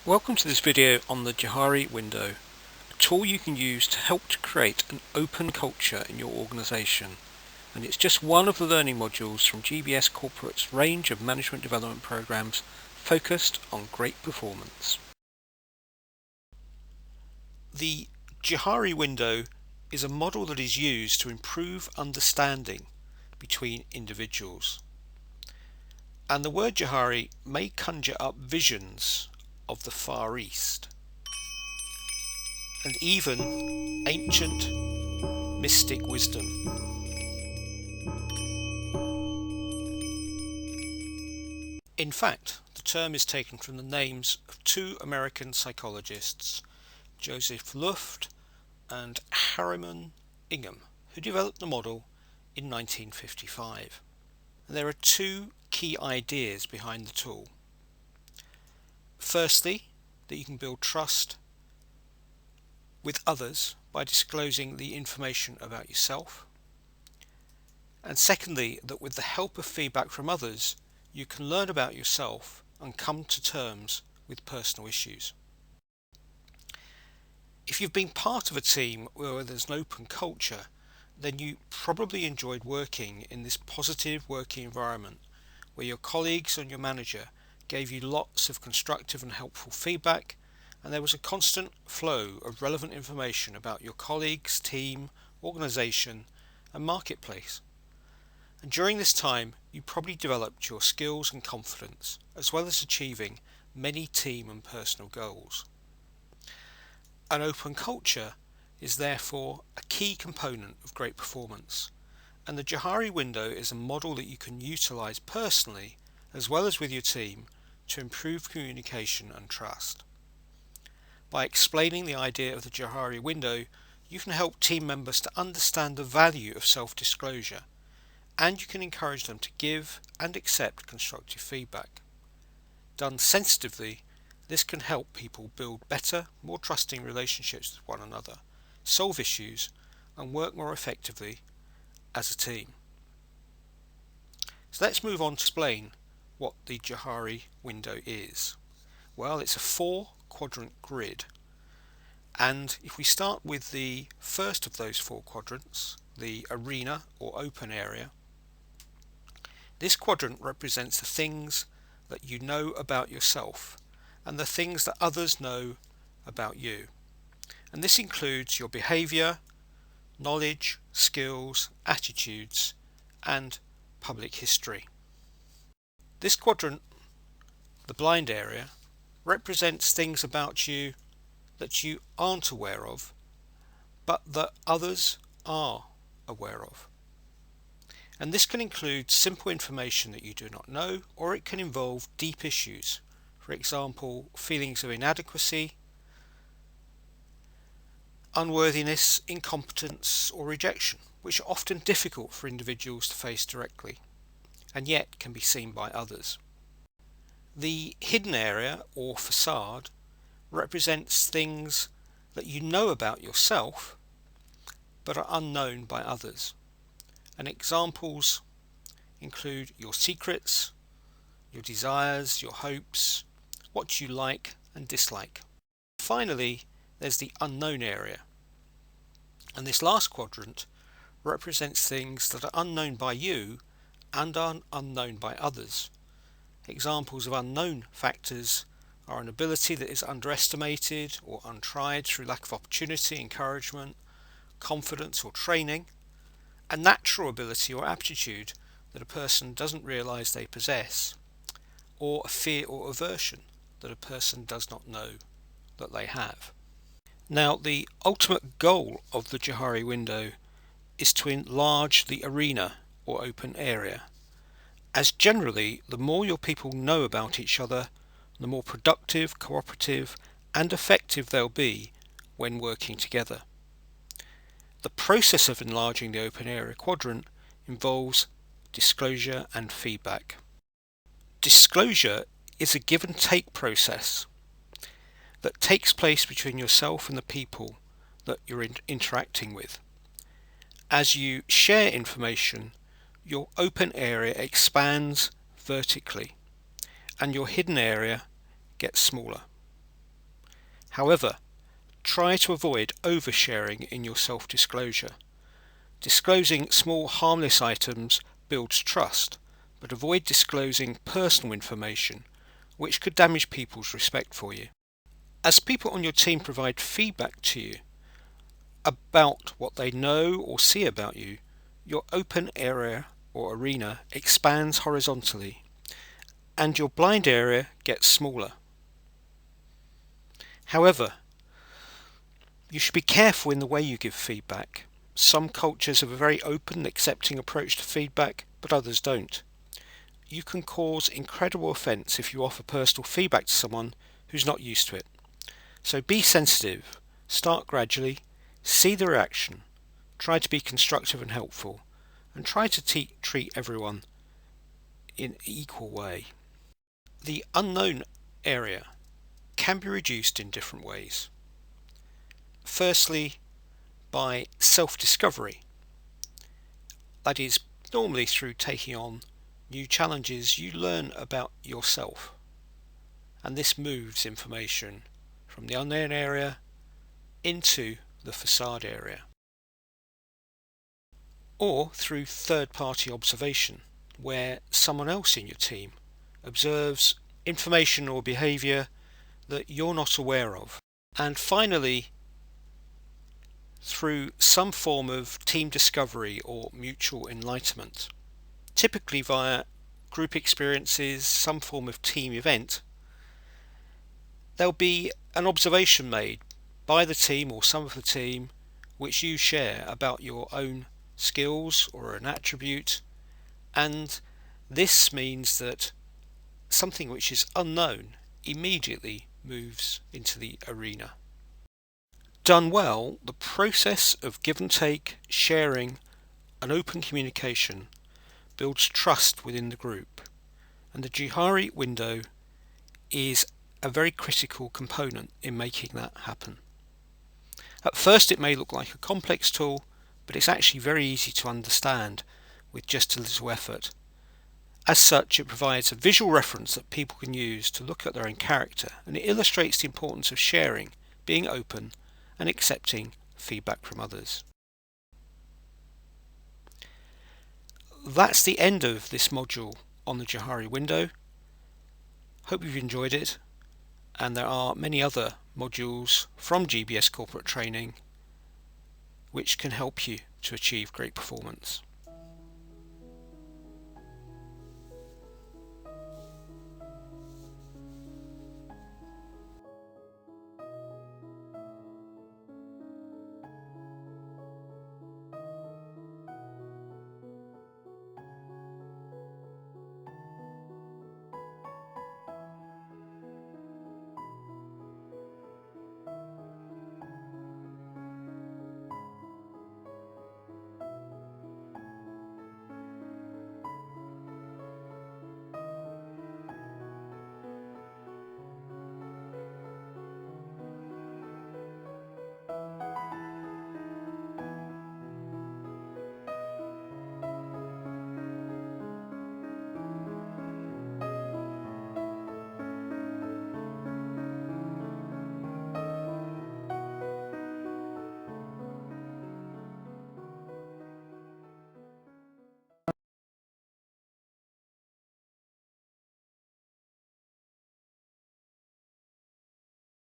Welcome to this video on the Johari Window, a tool you can use to help to create an open culture in your organization. And it's just one of the learning modules from GBS Corporate's range of management development programs focused on great performance. The Johari Window is a model that is used to improve understanding between individuals. And the word Johari may conjure up visions of the Far East and even ancient mystic wisdom. In fact, the term is taken from the names of two American psychologists, Joseph Luft and Harriman Ingham, who developed the model in 1955. And there are two key ideas behind the tool. Firstly, that you can build trust with others by disclosing the information about yourself. And secondly, that with the help of feedback from others, you can learn about yourself and come to terms with personal issues. If you've been part of a team where there's an open culture, then you probably enjoyed working in this positive working environment where your colleagues and your manager gave you lots of constructive and helpful feedback, and there was a constant flow of relevant information about your colleagues, team, organization, and marketplace. And during this time, you probably developed your skills and confidence, as well as achieving many team and personal goals. An open culture is therefore a key component of great performance, and the Johari Window is a model that you can utilize personally as well as with your team to improve communication and trust. By explaining the idea of the Johari Window, you can help team members to understand the value of self-disclosure, and you can encourage them to give and accept constructive feedback. Done sensitively, this can help people build better, more trusting relationships with one another, solve issues, and work more effectively as a team. So let's move on to explain what the Johari Window is. Well, it's a 4-quadrant grid, and if we start with the first of those 4 quadrants, the arena or open area, this quadrant represents the things that you know about yourself and the things that others know about you. And this includes your behavior, knowledge, skills, attitudes, and public history. This quadrant, the blind area, represents things about you that you aren't aware of, but that others are aware of. And this can include simple information that you do not know, or it can involve deep issues. For example, feelings of inadequacy, unworthiness, incompetence, or rejection, which are often difficult for individuals to face directly, and yet can be seen by others. The hidden area, or facade, represents things that you know about yourself, but are unknown by others. And examples include your secrets, your desires, your hopes, what you like and dislike. Finally, there's the unknown area. And this last quadrant represents things that are unknown by you and are unknown by others. Examples of unknown factors are an ability that is underestimated or untried through lack of opportunity, encouragement, confidence or training, a natural ability or aptitude that a person doesn't realize they possess, or a fear or aversion that a person does not know that they have. Now, the ultimate goal of the Johari Window is to enlarge the arena or open area, as generally the more your people know about each other, the more productive, cooperative and effective they'll be when working together. The process of enlarging the open area quadrant involves disclosure and feedback. Disclosure is a give and take process that takes place between yourself and the people that you're interacting with. As you share information, your open area expands vertically and your hidden area gets smaller. However, try to avoid oversharing in your self-disclosure. Disclosing small harmless items builds trust, but avoid disclosing personal information which could damage people's respect for you. As people on your team provide feedback to you about what they know or see about you, your open area or arena expands horizontally and your blind area gets smaller. However, you should be careful in the way you give feedback. Some cultures have a very open and accepting approach to feedback, but others don't. You can cause incredible offense if you offer personal feedback to someone who's not used to it. So be sensitive, start gradually, see the reaction, try to be constructive and helpful, and try to treat everyone in an equal way. The unknown area can be reduced in different ways. Firstly, by self-discovery. That is, normally through taking on new challenges, you learn about yourself, and this moves information from the unknown area into the facade area. Or through third-party observation, where someone else in your team observes information or behavior that you're not aware of. And finally, through some form of team discovery or mutual enlightenment, typically via group experiences, some form of team event. There'll be an observation made by the team or some of the team which you share about your own skills or an attribute, and this means that something which is unknown immediately moves into the arena. Done well, the process of give and take, sharing, and open communication builds trust within the group, and the Johari window is a very critical component in making that happen. At first it may look like a complex tool, but it's actually very easy to understand with just a little effort. As such, it provides a visual reference that people can use to look at their own character, and it illustrates the importance of sharing, being open, and accepting feedback from others. That's the end of this module on the Johari window. Hope you've enjoyed it, and there are many other modules from GBS Corporate Training which can help you to achieve great performance.